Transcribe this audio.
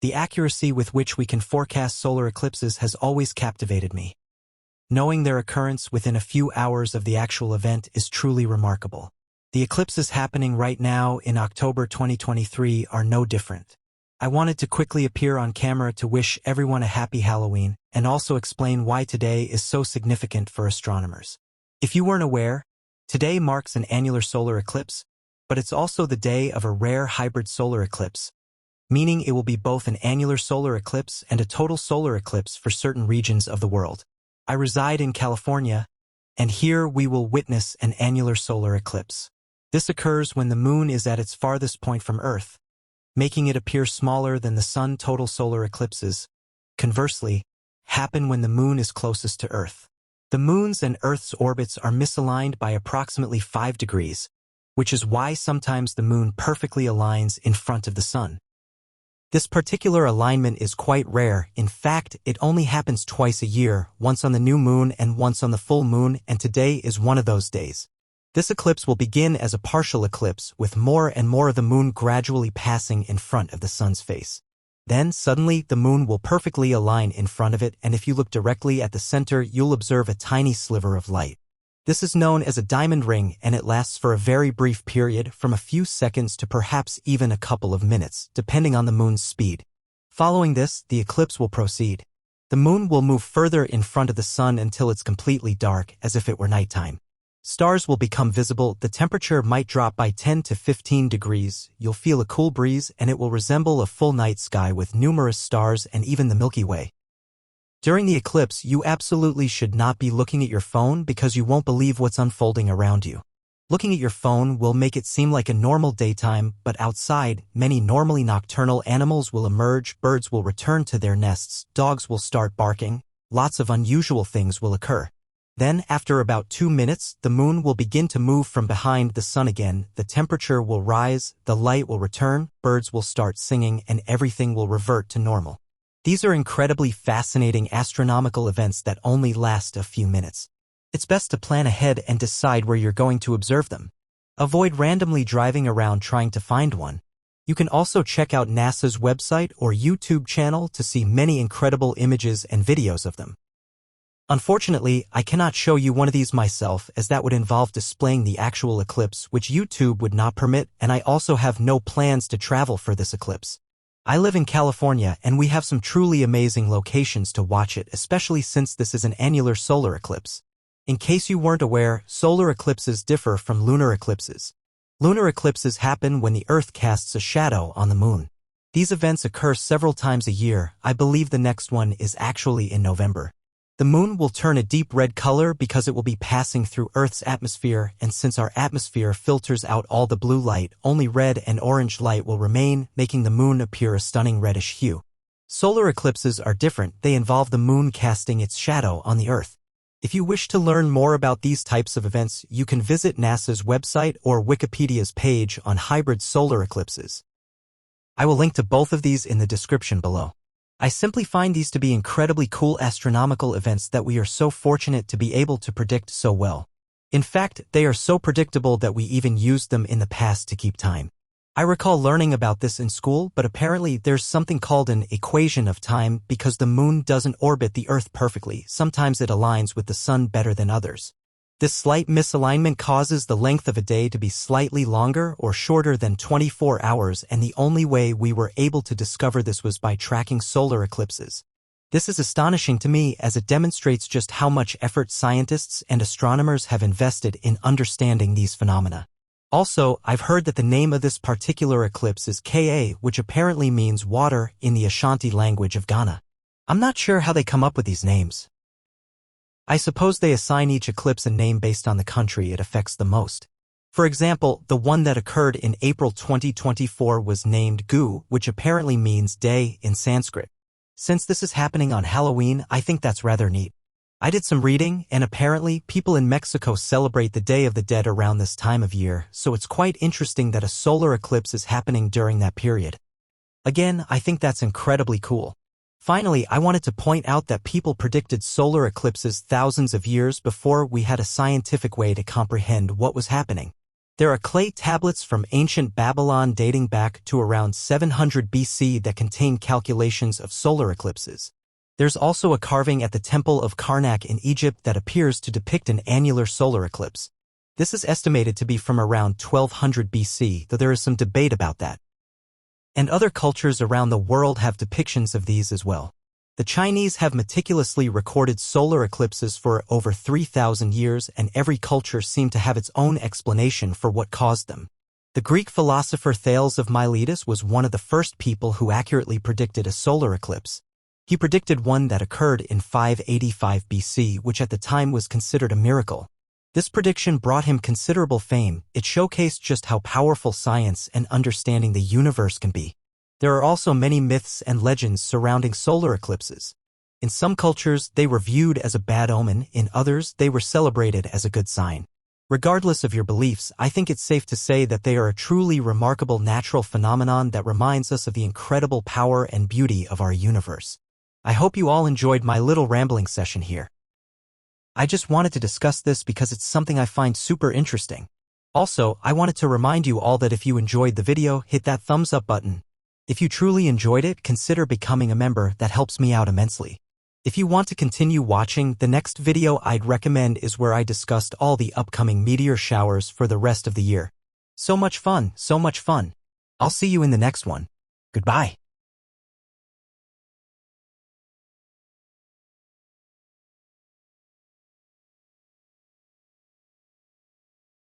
The accuracy with which we can forecast solar eclipses has always captivated me. Knowing their occurrence within a few hours of the actual event is truly remarkable. The eclipses happening right now in October 2023 are no different. I wanted to quickly appear on camera to wish everyone a happy Halloween and also explain why today is so significant for astronomers. If you weren't aware, today marks an annular solar eclipse, but it's also the day of a rare hybrid solar eclipse, meaning it will be both an annular solar eclipse and a total solar eclipse for certain regions of the world. I reside in California, and here we will witness an annular solar eclipse. This occurs when the moon is at its farthest point from Earth, making it appear smaller than the sun. Total solar eclipses, conversely, happen when the moon is closest to Earth. The moon's and Earth's orbits are misaligned by approximately 5 degrees, which is why sometimes the moon perfectly aligns in front of the sun. This particular alignment is quite rare. In fact, it only happens twice a year, once on the new moon and once on the full moon, and today is one of those days. This eclipse will begin as a partial eclipse, with more and more of the moon gradually passing in front of the sun's face. Then, suddenly, the moon will perfectly align in front of it, and if you look directly at the center, you'll observe a tiny sliver of light. This is known as a diamond ring, and it lasts for a very brief period, from a few seconds to perhaps even a couple of minutes, depending on the moon's speed. Following this, the eclipse will proceed. The moon will move further in front of the sun until it's completely dark, as if it were nighttime. Stars will become visible, the temperature might drop by 10 to 15 degrees, you'll feel a cool breeze, and it will resemble a full night sky with numerous stars and even the Milky Way. During the eclipse, you absolutely should not be looking at your phone because you won't believe what's unfolding around you. Looking at your phone will make it seem like a normal daytime, but outside, many normally nocturnal animals will emerge, birds will return to their nests, dogs will start barking, lots of unusual things will occur. Then, after about 2 minutes, the moon will begin to move from behind the sun again, the temperature will rise, the light will return, birds will start singing, and everything will revert to normal. These are incredibly fascinating astronomical events that only last a few minutes. It's best to plan ahead and decide where you're going to observe them. Avoid randomly driving around trying to find one. You can also check out NASA's website or YouTube channel to see many incredible images and videos of them. Unfortunately, I cannot show you one of these myself, as that would involve displaying the actual eclipse, which YouTube would not permit, and I also have no plans to travel for this eclipse. I live in California, and we have some truly amazing locations to watch it, especially since this is an annular solar eclipse. In case you weren't aware, solar eclipses differ from lunar eclipses. Lunar eclipses happen when the Earth casts a shadow on the moon. These events occur several times a year. I believe the next one is actually in November. The moon will turn a deep red color because it will be passing through Earth's atmosphere, and since our atmosphere filters out all the blue light, only red and orange light will remain, making the moon appear a stunning reddish hue. Solar eclipses are different. They involve the moon casting its shadow on the Earth. If you wish to learn more about these types of events, you can visit NASA's website or Wikipedia's page on hybrid solar eclipses. I will link to both of these in the description below. I simply find these to be incredibly cool astronomical events that we are so fortunate to be able to predict so well. In fact, they are so predictable that we even used them in the past to keep time. I recall learning about this in school, but apparently there's something called an equation of time because the moon doesn't orbit the Earth perfectly. Sometimes it aligns with the sun better than others. This slight misalignment causes the length of a day to be slightly longer or shorter than 24 hours, and the only way we were able to discover this was by tracking solar eclipses. This is astonishing to me as it demonstrates just how much effort scientists and astronomers have invested in understanding these phenomena. Also, I've heard that the name of this particular eclipse is Ka, which apparently means water in the Ashanti language of Ghana. I'm not sure how they come up with these names. I suppose they assign each eclipse a name based on the country it affects the most. For example, the one that occurred in April 2024 was named Gu, which apparently means day in Sanskrit. Since this is happening on Halloween, I think that's rather neat. I did some reading, and apparently people in Mexico celebrate the Day of the Dead around this time of year, so it's quite interesting that a solar eclipse is happening during that period. Again, I think that's incredibly cool. Finally, I wanted to point out that people predicted solar eclipses thousands of years before we had a scientific way to comprehend what was happening. There are clay tablets from ancient Babylon dating back to around 700 BC that contain calculations of solar eclipses. There's also a carving at the Temple of Karnak in Egypt that appears to depict an annular solar eclipse. This is estimated to be from around 1200 BC, though there is some debate about that. And other cultures around the world have depictions of these as well. The Chinese have meticulously recorded solar eclipses for over 3,000 years, and every culture seemed to have its own explanation for what caused them. The Greek philosopher Thales of Miletus was one of the first people who accurately predicted a solar eclipse. He predicted one that occurred in 585 BC, which at the time was considered a miracle. This prediction brought him considerable fame. It showcased just how powerful science and understanding the universe can be. There are also many myths and legends surrounding solar eclipses. In some cultures, they were viewed as a bad omen. In others, they were celebrated as a good sign. Regardless of your beliefs, I think it's safe to say that they are a truly remarkable natural phenomenon that reminds us of the incredible power and beauty of our universe. I hope you all enjoyed my little rambling session here. I just wanted to discuss this because it's something I find super interesting. Also, I wanted to remind you all that if you enjoyed the video, hit that thumbs up button. If you truly enjoyed it, consider becoming a member. That helps me out immensely. If you want to continue watching, the next video I'd recommend is where I discussed all the upcoming meteor showers for the rest of the year. So much fun, so much fun. I'll see you in the next one. Goodbye.